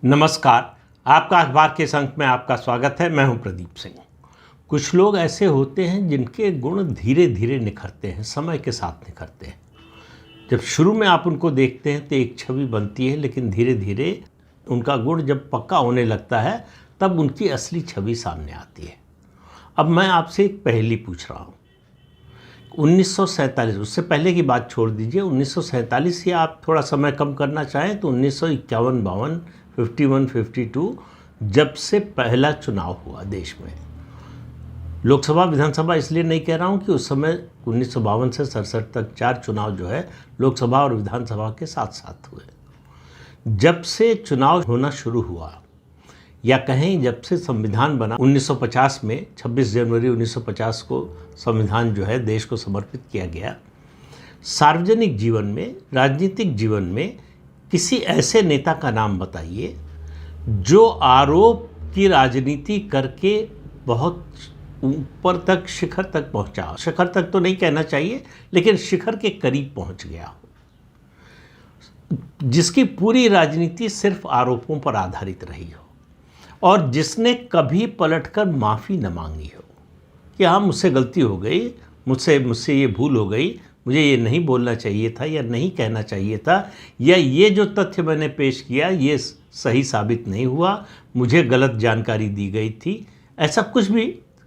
नमस्कार। आपका अखबार के अंक में आपका स्वागत है। मैं हूं प्रदीप सिंह। कुछ लोग ऐसे होते हैं जिनके गुण धीरे धीरे निखरते हैं, समय के साथ निखरते हैं। जब शुरू में आप उनको देखते हैं तो एक छवि बनती है, लेकिन धीरे धीरे उनका गुण जब पक्का होने लगता है तब उनकी असली छवि सामने आती है। अब मैं आपसे एक पहेली पूछ रहा हूँ। 1947, उससे पहले की बात छोड़ दीजिए, 1947 या आप थोड़ा समय कम करना चाहें तो 1951-52, 51-52 जब से पहला चुनाव हुआ देश में। लोकसभा विधानसभा इसलिए नहीं कह रहा हूं कि उस समय 1952 से 67 तक 4 चुनाव जो है लोकसभा और विधानसभा के साथ साथ हुए। जब से चुनाव होना शुरू हुआ, या कहें जब से संविधान बना 1950 में, 26 जनवरी 1950 को संविधान जो है देश को समर्पित किया गया, सार्वजनिक जीवन में, राजनीतिक जीवन में किसी ऐसे नेता का नाम बताइए जो आरोप की राजनीति करके बहुत ऊपर तक, शिखर तक पहुंचा। शिखर तक तो नहीं कहना चाहिए, लेकिन शिखर के करीब पहुंच गया, जिसकी पूरी राजनीति सिर्फ आरोपों पर आधारित रही हो और जिसने कभी पलटकर माफ़ी न मांगी हो कि हाँ, मुझसे गलती हो गई, मुझसे ये भूल हो गई, मुझे ये नहीं बोलना चाहिए था या नहीं कहना चाहिए था, या ये जो तथ्य मैंने पेश किया ये सही साबित नहीं हुआ, मुझे गलत जानकारी दी गई थी। ऐसा कुछ भी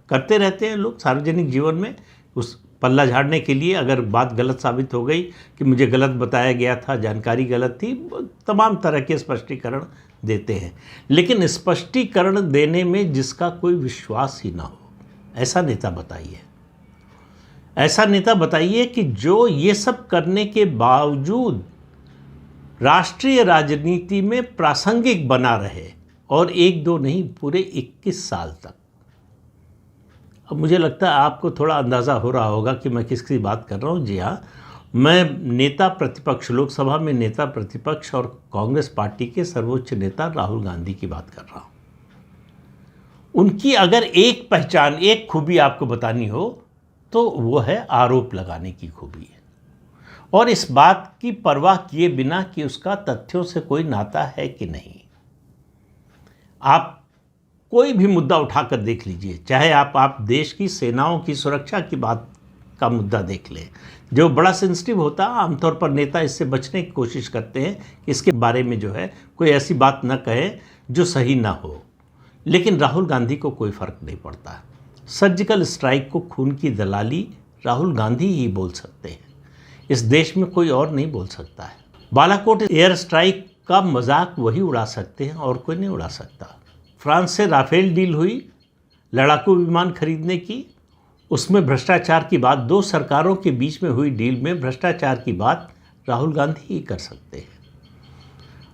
करते रहते हैं लोग सार्वजनिक जीवन में, उस पल्ला झाड़ने के लिए। अगर बात गलत साबित हो गई कि मुझे गलत बताया गया था, जानकारी गलत थी, तमाम तरह के स्पष्टीकरण देते हैं। लेकिन स्पष्टीकरण देने में जिसका कोई विश्वास ही ना हो, ऐसा नेता बताइए। ऐसा नेता बताइए कि जो ये सब करने के बावजूद राष्ट्रीय राजनीति में प्रासंगिक बना रहे, और एक दो नहीं, पूरे 21 साल तक। अब मुझे लगता है आपको थोड़ा अंदाज़ा हो रहा होगा कि मैं किसकी बात कर रहा हूँ। जी हाँ, मैं नेता प्रतिपक्ष, लोकसभा में नेता प्रतिपक्ष और कांग्रेस पार्टी के सर्वोच्च नेता राहुल गांधी की बात कर रहा हूँ। उनकी अगर एक पहचान, एक खूबी आपको बतानी हो तो वो है आरोप लगाने की खूबी है, और इस बात की परवाह किए बिना कि उसका तथ्यों से कोई नाता है कि नहीं। आप कोई भी मुद्दा उठाकर देख लीजिए, चाहे आप देश की सेनाओं की सुरक्षा की बात का मुद्दा देख लें, जो बड़ा सेंसिटिव होता है। आमतौर पर नेता इससे बचने की कोशिश करते हैं कि इसके बारे में जो है कोई ऐसी बात न कहे जो सही ना हो, लेकिन राहुल गांधी को कोई फ़र्क नहीं पड़ता। सर्जिकल स्ट्राइक को खून की दलाली राहुल गांधी ही बोल सकते हैं, इस देश में कोई और नहीं बोल सकता है। बालाकोट एयर स्ट्राइक का मजाक वही उड़ा सकते हैं और कोई नहीं उड़ा सकता। फ्रांस से राफेल डील हुई लड़ाकू विमान खरीदने की, उसमें भ्रष्टाचार की बात, दो सरकारों के बीच में हुई डील में भ्रष्टाचार की बात राहुल गांधी ही कर सकते हैं।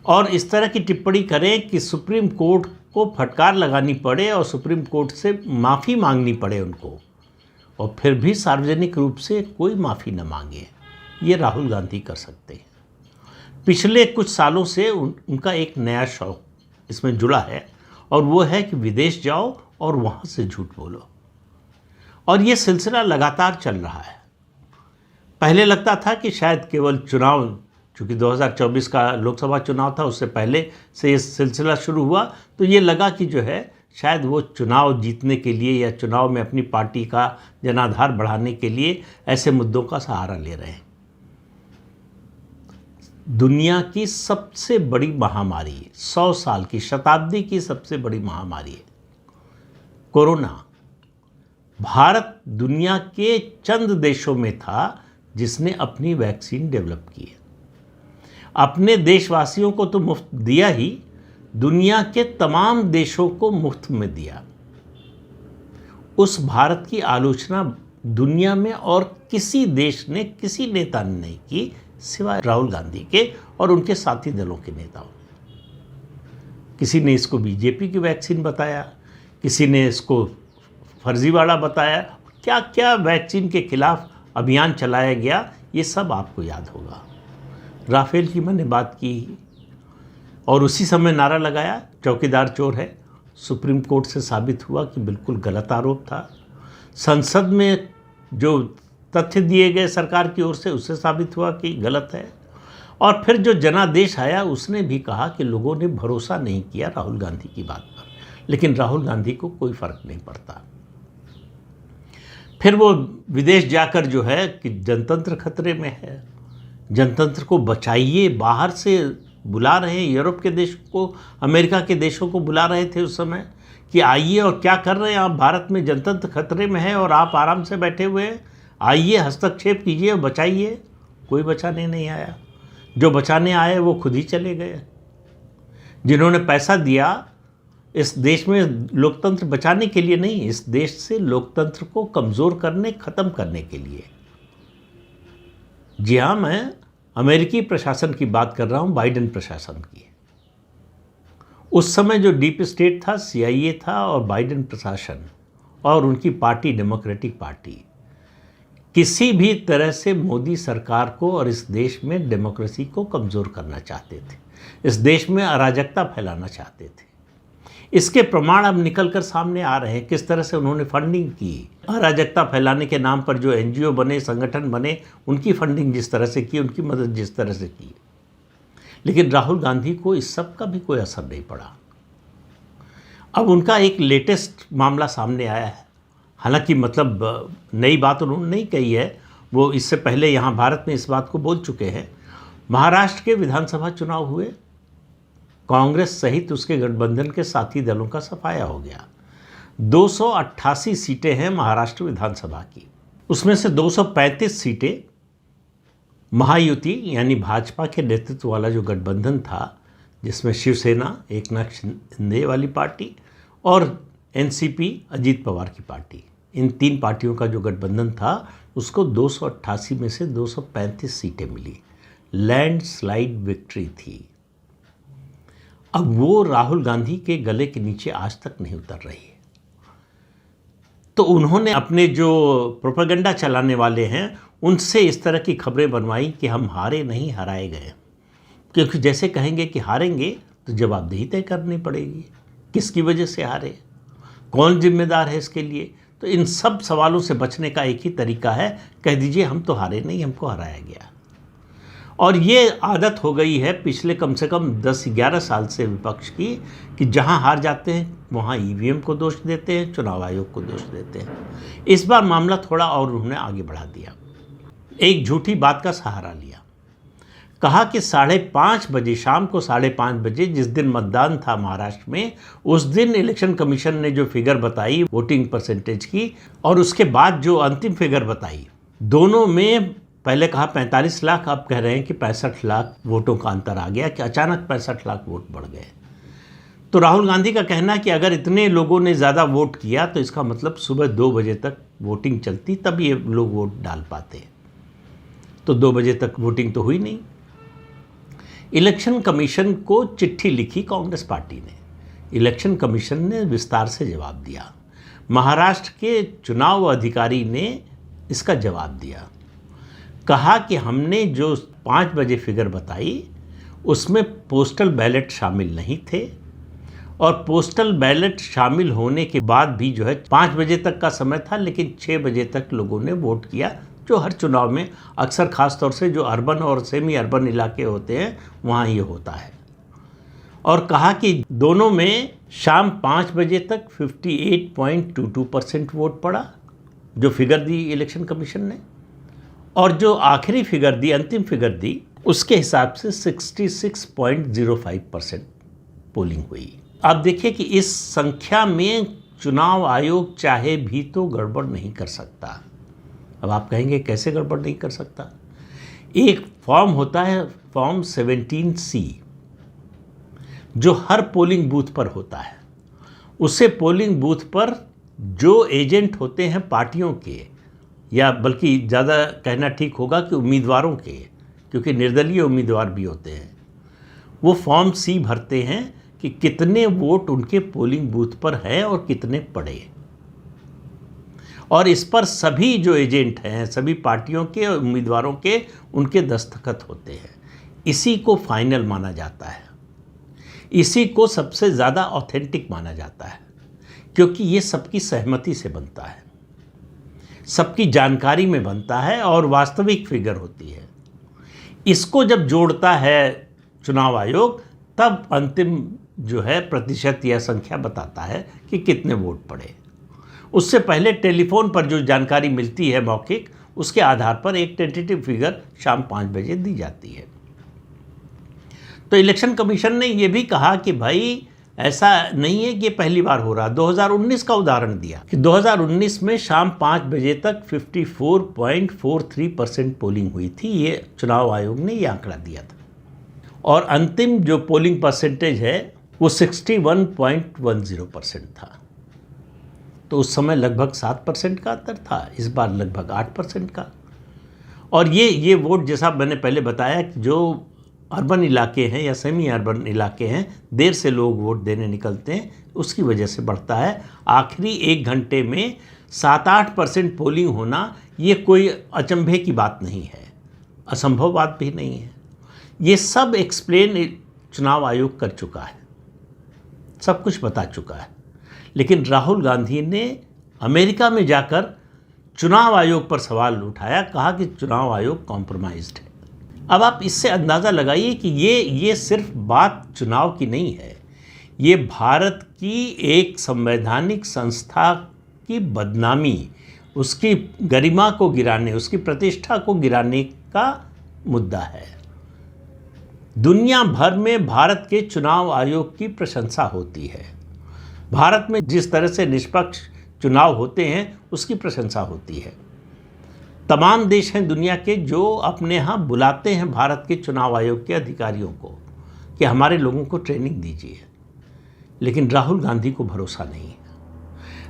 और इस तरह की टिप्पणी करें कि सुप्रीम कोर्ट को फटकार लगानी पड़े और सुप्रीम कोर्ट से माफ़ी मांगनी पड़े उनको, और फिर भी सार्वजनिक रूप से कोई माफ़ी न मांगे, ये राहुल गांधी कर सकते हैं। पिछले कुछ सालों से उनका एक नया शौक इसमें जुड़ा है, और वो है कि विदेश जाओ और वहाँ से झूठ बोलो, और ये सिलसिला लगातार चल रहा है। पहले लगता था कि शायद केवल चुनाव, चूँकि 2024 का लोकसभा चुनाव था, उससे पहले से ये सिलसिला शुरू हुआ, तो ये लगा कि जो है शायद वो चुनाव जीतने के लिए या चुनाव में अपनी पार्टी का जनाधार बढ़ाने के लिए ऐसे मुद्दों का सहारा ले रहे हैं। दुनिया की सबसे बड़ी महामारी, 100 साल की, शताब्दी की सबसे बड़ी महामारी है कोरोना। भारत दुनिया के चंद देशों में था जिसने अपनी वैक्सीन डेवलप की है। अपने देशवासियों को तो मुफ्त दिया ही, दुनिया के तमाम देशों को मुफ्त में दिया। उस भारत की आलोचना दुनिया में और किसी देश ने, किसी नेता ने नहीं की, सिवाय राहुल गांधी के और उनके साथी दलों के नेताओं ने। किसी ने इसको बीजेपी की वैक्सीन बताया, किसी ने इसको फर्जीवाड़ा बताया, क्या क्या वैक्सीन के खिलाफ अभियान चलाया गया, ये सब आपको याद होगा। राफेल की मैंने बात की, और उसी समय नारा लगाया चौकीदार चोर है। सुप्रीम कोर्ट से साबित हुआ कि बिल्कुल गलत आरोप था। संसद में जो तथ्य दिए गए सरकार की ओर से, उससे साबित हुआ कि गलत है। और फिर जो जनादेश आया उसने भी कहा कि लोगों ने भरोसा नहीं किया राहुल गांधी की बात पर, लेकिन राहुल गांधी को कोई फर्क नहीं पड़ता। फिर वो विदेश जाकर जो है कि जनतंत्र खतरे में है, जनतंत्र को बचाइए, बाहर से बुला रहे हैं, यूरोप के देश को, अमेरिका के देशों को बुला रहे थे उस समय कि आइए, और क्या कर रहे हैं आप, भारत में जनतंत्र खतरे में है और आप आराम से बैठे हुए हैं, आइए हस्तक्षेप कीजिए और बचाइए। कोई बचाने नहीं आया, जो बचाने आए वो खुद ही चले गए। जिन्होंने पैसा दिया इस देश में लोकतंत्र बचाने के लिए नहीं, इस देश से लोकतंत्र को कमज़ोर करने, ख़त्म करने के लिए। जी हाँ, मैं अमेरिकी प्रशासन की बात कर रहा हूँ, बाइडेन प्रशासन की। उस समय जो डीप स्टेट था, CIA था, और बाइडेन प्रशासन और उनकी पार्टी डेमोक्रेटिक पार्टी किसी भी तरह से मोदी सरकार को और इस देश में डेमोक्रेसी को कमज़ोर करना चाहते थे, इस देश में अराजकता फैलाना चाहते थे। इसके प्रमाण अब निकलकर सामने आ रहे हैं, किस तरह से उन्होंने फंडिंग की, अराजकता फैलाने के नाम पर जो NGO बने, संगठन बने, उनकी फंडिंग जिस तरह से की, उनकी मदद जिस तरह से की। लेकिन राहुल गांधी को इस सब का भी कोई असर नहीं पड़ा। अब उनका एक लेटेस्ट मामला सामने आया है, हालांकि मतलब नई बात उन्होंने नहीं कही है, वो इससे पहले यहाँ भारत में इस बात को बोल चुके हैं। महाराष्ट्र के विधानसभा चुनाव हुए, कांग्रेस सहित उसके गठबंधन के साथी दलों का सफाया हो गया। 288 सीटें हैं महाराष्ट्र विधानसभा की, उसमें से 235 सीटें महायुति यानी भाजपा के नेतृत्व वाला जो गठबंधन था, जिसमें शिवसेना, एकनाथ शिंदे वाली पार्टी, और NCP अजीत पवार की पार्टी, इन 3 पार्टियों का जो गठबंधन था उसको 288 में से 235 सीटें मिली। लैंडस्लाइड विक्ट्री थी। अब वो राहुल गांधी के गले के नीचे आज तक नहीं उतर रही है। तो उन्होंने अपने जो प्रोपेगेंडा चलाने वाले हैं उनसे इस तरह की खबरें बनवाई कि हम हारे नहीं, हराए गए। क्योंकि जैसे कहेंगे कि हारेंगे तो जवाबदेही तय करनी पड़ेगी, किसकी वजह से हारे, कौन जिम्मेदार है इसके लिए। तो इन सब सवालों से बचने का एक ही तरीका है, कह दीजिए हम तो हारे नहीं, हमको हराया गया। और ये आदत हो गई है पिछले कम से कम 10-11 साल से विपक्ष की, कि जहां हार जाते हैं वहां EVM को दोष देते हैं, चुनाव आयोग को दोष देते हैं। इस बार मामला थोड़ा और उन्होंने आगे बढ़ा दिया, एक झूठी बात का सहारा लिया। कहा कि 5:30 बजे, शाम को 5:30 बजे, जिस दिन मतदान था महाराष्ट्र में, उस दिन इलेक्शन कमीशन ने जो फिगर बताई वोटिंग परसेंटेज की, और उसके बाद जो अंतिम फिगर बताई, दोनों में पहले कहा 45 लाख, अब कह रहे हैं कि 65 लाख वोटों का अंतर आ गया, कि अचानक 65 लाख वोट बढ़ गए। तो राहुल गांधी का कहना है कि अगर इतने लोगों ने ज़्यादा वोट किया तो इसका मतलब सुबह 2 बजे तक वोटिंग चलती, तब ये लोग वोट डाल पाते। तो 2 बजे तक वोटिंग तो हुई नहीं। इलेक्शन कमीशन को चिट्ठी लिखी कांग्रेस पार्टी ने, इलेक्शन कमीशन ने विस्तार से जवाब दिया। महाराष्ट्र के चुनाव अधिकारी ने इसका जवाब दिया, कहा कि हमने जो 5 बजे फिगर बताई उसमें पोस्टल बैलेट शामिल नहीं थे, और पोस्टल बैलेट शामिल होने के बाद भी जो है 5 बजे तक का समय था, लेकिन 6 बजे तक लोगों ने वोट किया, जो हर चुनाव में अक्सर खास तौर से जो अर्बन और सेमी अर्बन इलाके होते हैं वहाँ ये होता है। और कहा कि दोनों में शाम 5 बजे तक 58.22% वोट पड़ा, जो फिगर दी इलेक्शन कमीशन ने, और जो आखिरी फिगर दी, अंतिम फिगर दी, उसके हिसाब से 66.05% पोलिंग हुई। आप देखिए कि इस संख्या में चुनाव आयोग चाहे भी तो गड़बड़ नहीं कर सकता। अब आप कहेंगे कैसे गड़बड़ नहीं कर सकता? एक फॉर्म होता है, फॉर्म 17C, जो हर पोलिंग बूथ पर होता है। उससे पोलिंग बूथ पर जो एजेंट होते हैं पार्टियों के, या बल्कि ज़्यादा कहना ठीक होगा कि उम्मीदवारों के, क्योंकि निर्दलीय उम्मीदवार भी होते हैं, वो फॉर्म C भरते हैं कि कितने वोट उनके पोलिंग बूथ पर हैं और कितने पड़े। और इस पर सभी जो एजेंट हैं, सभी पार्टियों के और उम्मीदवारों के, उनके दस्तखत होते हैं। इसी को फाइनल माना जाता है, इसी को सबसे ज़्यादा ऑथेंटिक माना जाता है, क्योंकि ये सबकी सहमति से बनता है, सबकी जानकारी में बनता है और वास्तविक फिगर होती है। इसको जब जोड़ता है चुनाव आयोग, तब अंतिम जो है प्रतिशत या संख्या बताता है कि कितने वोट पड़े। उससे पहले टेलीफोन पर जो जानकारी मिलती है मौखिक, उसके आधार पर एक टेंटेटिव फिगर शाम 5 बजे दी जाती है। तो इलेक्शन कमीशन ने यह भी कहा कि भाई ऐसा नहीं है कि पहली बार हो रहा। 2019 का उदाहरण दिया कि 2019 में शाम 5 बजे तक 54.43% पोलिंग हुई थी। ये चुनाव आयोग ने ये आंकड़ा दिया था, और अंतिम जो पोलिंग परसेंटेज है वो 61.10% था। तो उस समय लगभग 7% का अंतर था, इस बार लगभग 8% का। और ये वोट, जैसा मैंने पहले बताया, कि जो अर्बन इलाके हैं या सेमी अर्बन इलाके हैं, देर से लोग वोट देने निकलते हैं, उसकी वजह से बढ़ता है। आखिरी 1 घंटे में 7-8% पोलिंग होना ये कोई अचंभे की बात नहीं है, असंभव बात भी नहीं है। ये सब एक्सप्लेन चुनाव आयोग कर चुका है, सब कुछ बता चुका है। लेकिन राहुल गांधी ने अमेरिका में जाकर चुनाव आयोग पर सवाल उठाया, कहा कि चुनाव आयोग कॉम्प्रोमाइज्ड है। अब आप इससे अंदाज़ा लगाइए कि ये सिर्फ बात चुनाव की नहीं है, ये भारत की एक संवैधानिक संस्था की बदनामी, उसकी गरिमा को गिराने, उसकी प्रतिष्ठा को गिराने का मुद्दा है। दुनिया भर में भारत के चुनाव आयोग की प्रशंसा होती है। भारत में जिस तरह से निष्पक्ष चुनाव होते हैं उसकी प्रशंसा होती है। तमाम देश हैं दुनिया के जो अपने यहाँ बुलाते हैं भारत के चुनाव आयोग के अधिकारियों को कि हमारे लोगों को ट्रेनिंग दीजिए। लेकिन राहुल गांधी को भरोसा नहीं है।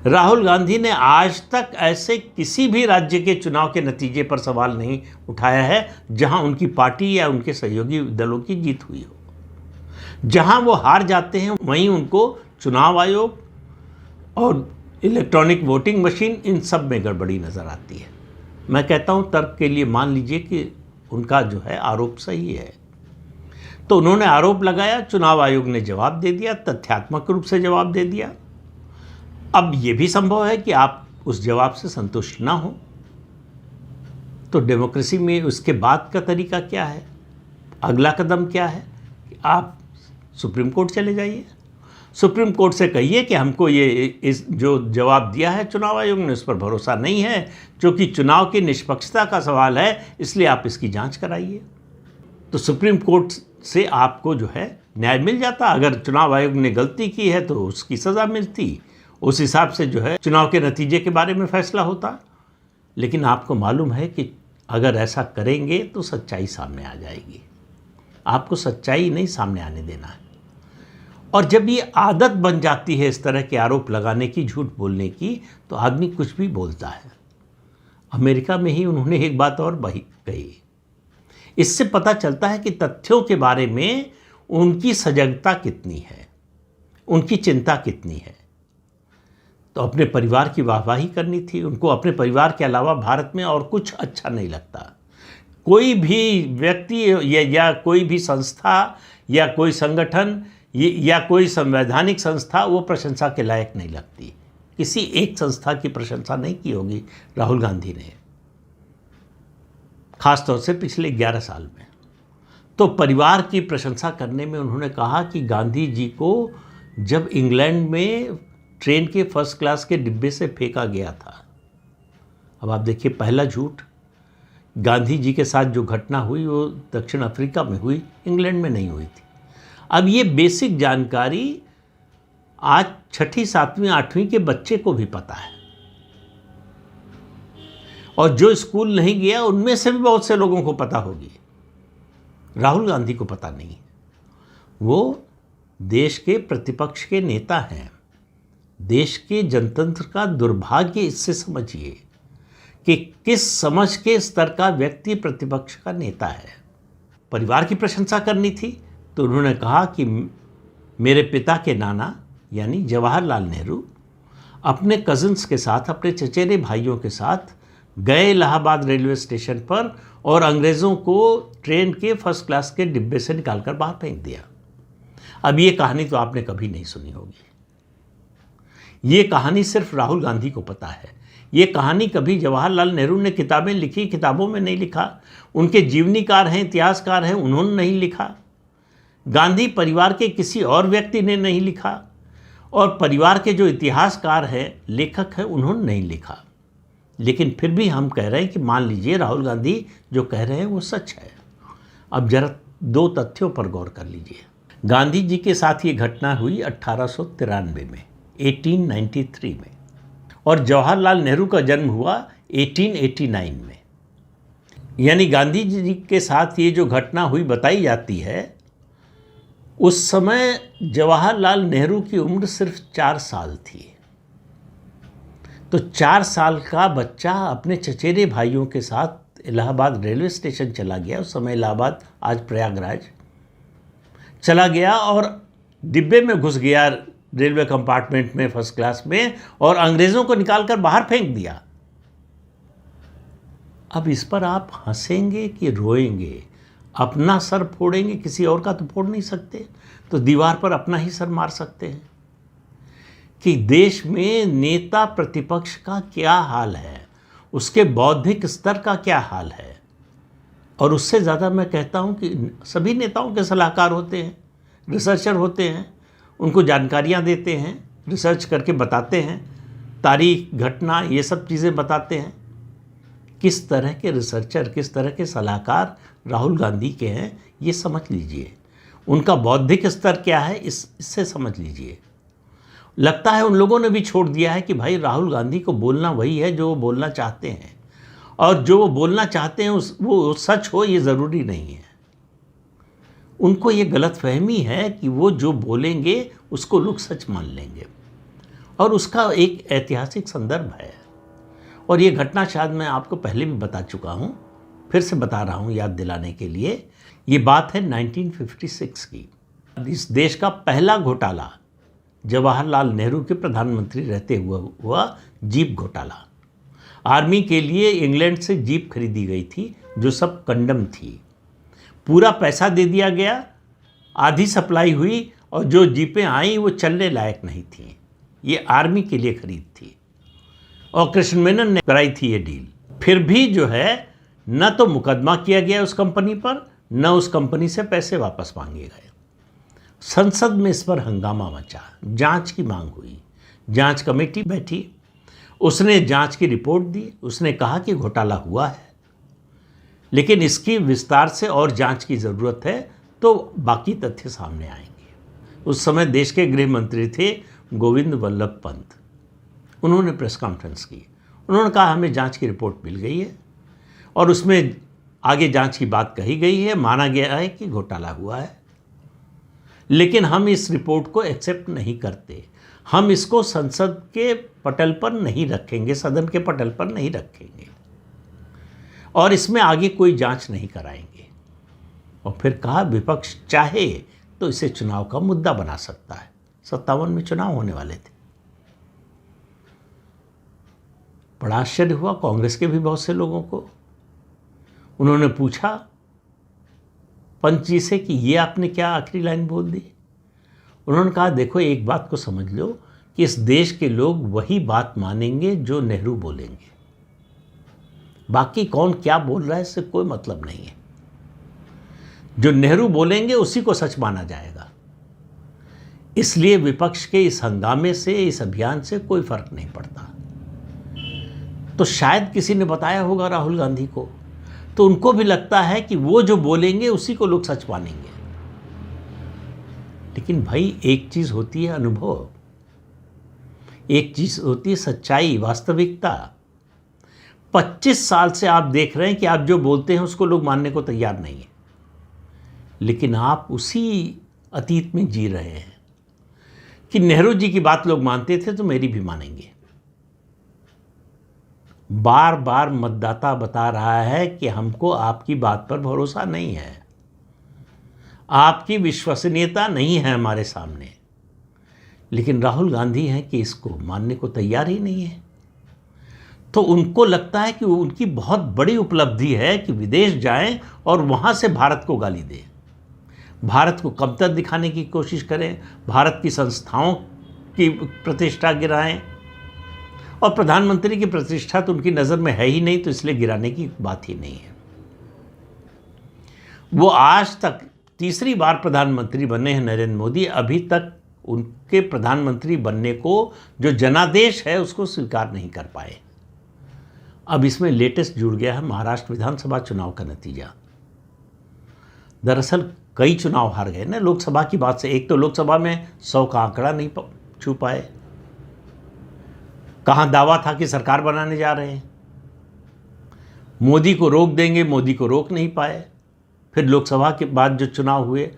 राहुल गांधी ने आज तक ऐसे किसी भी राज्य के चुनाव के नतीजे पर सवाल नहीं उठाया है जहां उनकी पार्टी या उनके सहयोगी दलों की जीत हुई हो। जहां वो हार जाते हैं वहीं उनको चुनाव आयोग और इलेक्ट्रॉनिक वोटिंग मशीन, इन सब में गड़बड़ी नज़र आती है। मैं कहता हूं तर्क के लिए मान लीजिए कि उनका जो है आरोप सही है। तो उन्होंने आरोप लगाया, चुनाव आयोग ने जवाब दे दिया, तथ्यात्मक रूप से जवाब दे दिया। अब ये भी संभव है कि आप उस जवाब से संतुष्ट ना हो, तो डेमोक्रेसी में उसके बाद का तरीका क्या है, अगला कदम क्या है कि आप सुप्रीम कोर्ट चले जाइए, सुप्रीम कोर्ट से कहिए कि हमको ये इस जो जवाब दिया है चुनाव आयोग ने उस पर भरोसा नहीं है, क्योंकि चुनाव की निष्पक्षता का सवाल है, इसलिए आप इसकी जांच कराइए। तो सुप्रीम कोर्ट से आपको जो है न्याय मिल जाता। अगर चुनाव आयोग ने गलती की है तो उसकी सज़ा मिलती, उस हिसाब से जो है चुनाव के नतीजे के बारे में फैसला होता। लेकिन आपको मालूम है कि अगर ऐसा करेंगे तो सच्चाई सामने आ जाएगी। आपको सच्चाई नहीं सामने आने देना है। और जब ये आदत बन जाती है इस तरह के आरोप लगाने की, झूठ बोलने की, तो आदमी कुछ भी बोलता है। अमेरिका में ही उन्होंने एक बात और कही। इससे पता चलता है कि तथ्यों के बारे में उनकी सजगता कितनी है, उनकी चिंता कितनी है। तो अपने परिवार की वाहवाही करनी थी उनको। अपने परिवार के अलावा भारत में और कुछ अच्छा नहीं लगता। कोई भी व्यक्ति या कोई भी संस्था या कोई संगठन या कोई संवैधानिक संस्था वो प्रशंसा के लायक नहीं लगती। किसी एक संस्था की प्रशंसा नहीं की होगी राहुल गांधी ने, खासतौर से पिछले 11 साल में। तो परिवार की प्रशंसा करने में उन्होंने कहा कि गांधी जी को जब इंग्लैंड में ट्रेन के फर्स्ट क्लास के डिब्बे से फेंका गया था। अब आप देखिए, पहला झूठ, गांधी जी के साथ जो घटना हुई वो दक्षिण अफ्रीका में हुई, इंग्लैंड में नहीं हुई थी। अब ये बेसिक जानकारी आज 6ठी, 7वीं, 8वीं के बच्चे को भी पता है, और जो स्कूल नहीं गया उनमें से भी बहुत से लोगों को पता होगी। राहुल गांधी को पता नहीं है। वो देश के प्रतिपक्ष के नेता हैं। देश के जनतंत्र का दुर्भाग्य इससे समझिए कि किस समझ के स्तर का व्यक्ति प्रतिपक्ष का नेता है। परिवार की प्रशंसा करनी थी तो उन्होंने कहा कि मेरे पिता के नाना यानी जवाहरलाल नेहरू अपने कज़न्स के साथ, अपने चचेरे भाइयों के साथ गए इलाहाबाद रेलवे स्टेशन पर और अंग्रेज़ों को ट्रेन के फर्स्ट क्लास के डिब्बे से निकालकर बाहर फेंक दिया। अब ये कहानी तो आपने कभी नहीं सुनी होगी। ये कहानी सिर्फ राहुल गांधी को पता है। ये कहानी कभी जवाहरलाल नेहरू ने किताबें लिखी, किताबों में नहीं लिखा। उनके जीवनीकार हैं, इतिहासकार हैं, उन्होंने नहीं लिखा। गांधी परिवार के किसी और व्यक्ति ने नहीं लिखा, और परिवार के जो इतिहासकार हैं, लेखक हैं, उन्होंने नहीं लिखा। लेकिन फिर भी हम कह रहे हैं कि मान लीजिए राहुल गांधी जो कह रहे हैं वो सच है। अब जरा दो तथ्यों पर गौर कर लीजिए। गांधी जी के साथ ये घटना हुई 1893 में, 1893 में, और जवाहरलाल नेहरू का जन्म हुआ 1889 में। यानी गांधी जी के साथ ये जो घटना हुई बताई जाती है, उस समय जवाहरलाल नेहरू की उम्र सिर्फ 4 साल थी। तो 4 साल का बच्चा अपने चचेरे भाइयों के साथ इलाहाबाद रेलवे स्टेशन चला गया। उस समय इलाहाबाद, आज प्रयागराज, चला गया और डिब्बे में घुस गया, रेलवे कंपार्टमेंट में, फर्स्ट क्लास में, और अंग्रेज़ों को निकालकर बाहर फेंक दिया। अब इस पर आप हंसेंगे कि रोएंगे? अपना सर फोड़ेंगे, किसी और का तो फोड़ नहीं सकते, तो दीवार पर अपना ही सर मार सकते हैं। कि देश में नेता प्रतिपक्ष का क्या हाल है, उसके बौद्धिक स्तर का क्या हाल है। और उससे ज़्यादा मैं कहता हूँ कि सभी नेताओं के सलाहकार होते हैं, रिसर्चर होते हैं, उनको जानकारियाँ देते हैं, रिसर्च करके बताते हैं, तारीख, घटना, ये सब चीज़ें बताते हैं। किस तरह के रिसर्चर, किस तरह के सलाहकार राहुल गांधी के हैं, ये समझ लीजिए। उनका बौद्धिक स्तर क्या है, इससे समझ लीजिए। लगता है उन लोगों ने भी छोड़ दिया है कि भाई राहुल गांधी को बोलना वही है जो वो बोलना चाहते हैं, और जो वो बोलना चाहते हैं वो सच हो, ये ज़रूरी नहीं है। उनको ये गलतफहमी है कि वो जो बोलेंगे उसको लोग सच मान लेंगे, और उसका एक ऐतिहासिक संदर्भ है। और ये घटना शायद मैं आपको पहले भी बता चुका हूँ, फिर से बता रहा हूँ याद दिलाने के लिए। ये बात है 1956 की। इस देश का पहला घोटाला जवाहरलाल नेहरू के प्रधानमंत्री रहते हुआ जीप घोटाला। आर्मी के लिए इंग्लैंड से जीप खरीदी गई थी जो सब कंडम थी। पूरा पैसा दे दिया गया, आधी सप्लाई हुई, और जो जीपें आई वो चलने लायक नहीं थीं। ये आर्मी के लिए खरीद थी, और कृष्ण मेनन ने कराई थी ये डील। फिर भी जो है, न तो मुकदमा किया गया उस कंपनी पर, न उस कंपनी से पैसे वापस मांगे गए। संसद में इस पर हंगामा मचा, जांच की मांग हुई, जांच कमेटी बैठी, उसने जांच की रिपोर्ट दी, उसने कहा कि घोटाला हुआ है, लेकिन इसकी विस्तार से और जांच की ज़रूरत है, तो बाकी तथ्य सामने आएंगे। उस समय देश के गृह मंत्री थे गोविंद वल्लभ पंत। उन्होंने प्रेस कॉन्फ्रेंस की, उन्होंने कहा हमें जांच की रिपोर्ट मिल गई है, और उसमें आगे जांच की बात कही गई है, माना गया है कि घोटाला हुआ है, लेकिन हम इस रिपोर्ट को एक्सेप्ट नहीं करते। हम इसको संसद के पटल पर नहीं रखेंगे, सदन के पटल पर नहीं रखेंगे, और इसमें आगे कोई जांच नहीं कराएंगे। और फिर कहा विपक्ष चाहे तो इसे चुनाव का मुद्दा बना सकता है। 57 में चुनाव होने वाले थे। बड़ा आश्चर्य हुआ कांग्रेस के भी बहुत से लोगों को। उन्होंने पूछा पंत जी से कि ये आपने क्या आखिरी लाइन बोल दी। उन्होंने कहा देखो, एक बात को समझ लो कि इस देश के लोग वही बात मानेंगे जो नेहरू बोलेंगे। बाकी कौन क्या बोल रहा है इससे कोई मतलब नहीं है। जो नेहरू बोलेंगे उसी को सच माना जाएगा। इसलिए विपक्ष के इस हंगामे से, इस अभियान से कोई फर्क नहीं पड़ता। तो शायद किसी ने बताया होगा राहुल गांधी को, तो उनको भी लगता है कि वो जो बोलेंगे उसी को लोग सच मानेंगे। लेकिन भाई, एक चीज़ होती है अनुभव, एक चीज़ होती है सच्चाई, वास्तविकता। 25 साल से आप देख रहे हैं कि आप जो बोलते हैं उसको लोग मानने को तैयार नहीं है, लेकिन आप उसी अतीत में जी रहे हैं कि नेहरू जी की बात लोग मानते थे तो मेरी भी मानेंगे। बार बार मतदाता बता रहा है कि हमको आपकी बात पर भरोसा नहीं है, आपकी विश्वसनीयता नहीं है हमारे सामने। लेकिन राहुल गांधी हैं कि इसको मानने को तैयार ही नहीं है। तो उनको लगता है कि उनकी बहुत बड़ी उपलब्धि है कि विदेश जाएं और वहाँ से भारत को गाली दें, भारत को कमतर दिखाने की कोशिश करें, भारत की संस्थाओं की प्रतिष्ठा गिराएं, और प्रधानमंत्री की प्रतिष्ठा तो उनकी नज़र में है ही नहीं, तो इसलिए गिराने की बात ही नहीं है। वो आज तक तीसरी बार प्रधानमंत्री बने हैं नरेंद्र मोदी, अभी तक उनके प्रधानमंत्री बनने को जो जनादेश है उसको स्वीकार नहीं कर पाए। अब इसमें लेटेस्ट जुड़ गया है महाराष्ट्र विधानसभा चुनाव का नतीजा। दरअसल कई चुनाव हार गए ना लोकसभा की बात से। एक तो लोकसभा में 100 का आंकड़ा नहीं छू पाए, कहाँ दावा था कि सरकार बनाने जा रहे हैं, मोदी को रोक देंगे, मोदी को रोक नहीं पाए। फिर लोकसभा के बाद जो चुनाव हुए,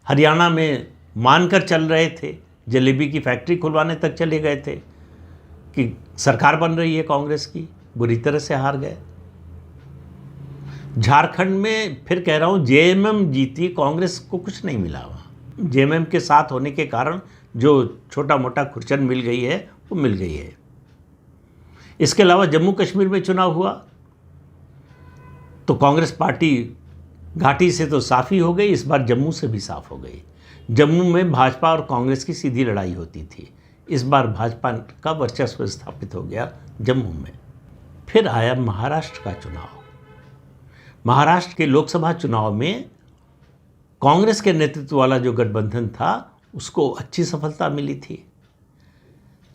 हरियाणा में मानकर चल रहे थे, जलेबी की फैक्ट्री खुलवाने तक चले गए थे कि सरकार बन रही है कांग्रेस की, बुरी तरह से हार गए। झारखंड में फिर कह रहा हूँ जेएमएम जीती, कांग्रेस को कुछ नहीं मिला। वहाँ जेएमएम के साथ होने के कारण जो छोटा मोटा खुरचन मिल गई है वो मिल गई है। इसके अलावा जम्मू कश्मीर में चुनाव हुआ तो कांग्रेस पार्टी घाटी से तो साफ ही हो गई, इस बार जम्मू से भी साफ हो गई। जम्मू में भाजपा और कांग्रेस की सीधी लड़ाई होती थी, इस बार भाजपा का वर्चस्व स्थापित हो गया जम्मू में। फिर आया महाराष्ट्र का चुनाव। महाराष्ट्र के लोकसभा चुनाव में कांग्रेस के नेतृत्व वाला जो गठबंधन था उसको अच्छी सफलता मिली थी।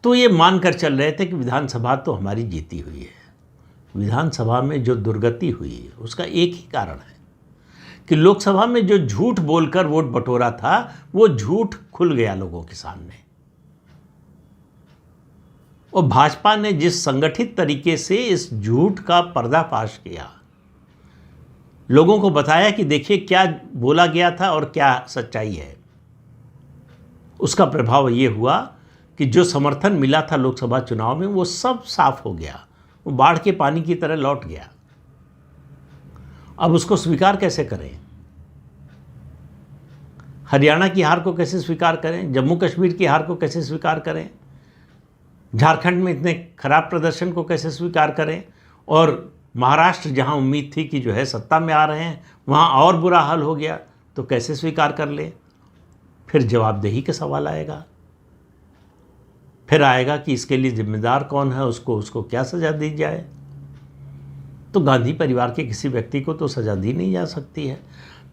तो ये मानकर चल रहे थे कि विधानसभा तो हमारी जीती हुई है। विधानसभा में जो दुर्गति हुई उसका एक ही कारण है कि लोकसभा में जो झूठ बोलकर वोट बटोरा था वो झूठ खुल गया लोगों के सामने। और भाजपा ने जिस संगठित तरीके से इस झूठ का पर्दाफाश किया, लोगों को बताया कि देखिए क्या बोला गया था और क्या सच्चाई है, उसका प्रभाव ये हुआ कि जो समर्थन मिला था लोकसभा चुनाव में वो सब साफ हो गया, वो बाढ़ के पानी की तरह लौट गया। अब उसको स्वीकार कैसे करें? हरियाणा की हार को कैसे स्वीकार करें? जम्मू कश्मीर की हार को कैसे स्वीकार करें? झारखंड में इतने खराब प्रदर्शन को कैसे स्वीकार करें? और महाराष्ट्र जहां उम्मीद थी कि जो है सत्ता में आ रहे हैं वहां और बुरा हाल हो गया, तो कैसे स्वीकार कर ले? फिर जवाबदेही का सवाल आएगा। फिर आएगा कि इसके लिए जिम्मेदार कौन है, उसको क्या सज़ा दी जाए। तो गांधी परिवार के किसी व्यक्ति को तो सज़ा दी नहीं जा सकती है।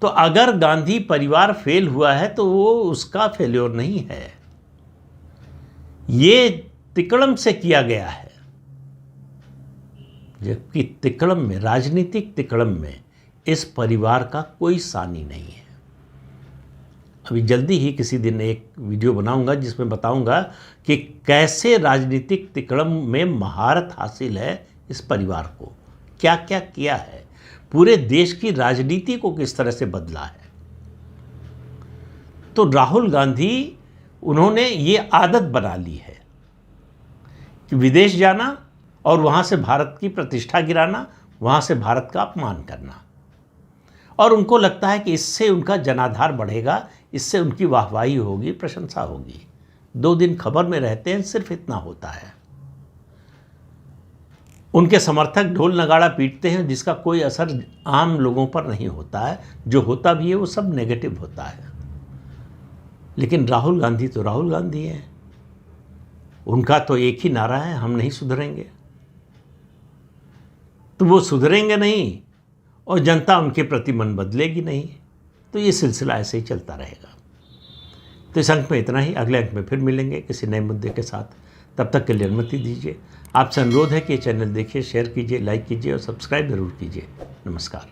तो अगर गांधी परिवार फेल हुआ है तो वो उसका फेल्योर नहीं है, ये तिकड़म से किया गया है। जबकि तिकड़म में, राजनीतिक तिकड़म में इस परिवार का कोई सानी नहीं है। अभी जल्दी ही किसी दिन एक वीडियो बनाऊंगा जिसमें बताऊंगा कि कैसे राजनीतिक तिकड़म में महारत हासिल है इस परिवार को, क्या क्या किया है, पूरे देश की राजनीति को किस तरह से बदला है। तो राहुल गांधी, उन्होंने ये आदत बना ली है कि विदेश जाना और वहाँ से भारत की प्रतिष्ठा गिराना, वहाँ से भारत का अपमान करना। और उनको लगता है कि इससे उनका जनाधार बढ़ेगा, इससे उनकी वाहवाही होगी, प्रशंसा होगी। 2 दिन खबर में रहते हैं, सिर्फ इतना होता है। उनके समर्थक ढोल नगाड़ा पीटते हैं जिसका कोई असर आम लोगों पर नहीं होता है, जो होता भी है वो सब नेगेटिव होता है। लेकिन राहुल गांधी तो राहुल गांधी हैं, उनका तो एक ही नारा है, हम नहीं सुधरेंगे। तो वो सुधरेंगे नहीं और जनता उनके प्रति मन बदलेगी नहीं, तो ये सिलसिला ऐसे ही चलता रहेगा। तो इस अंक में इतना ही, अगले अंक में फिर मिलेंगे किसी नए मुद्दे के साथ। तब तक के लिए अनुमति दीजिए। आपसे अनुरोध है कि ये चैनल देखिए, शेयर कीजिए, लाइक कीजिए और सब्सक्राइब जरूर कीजिए। नमस्कार।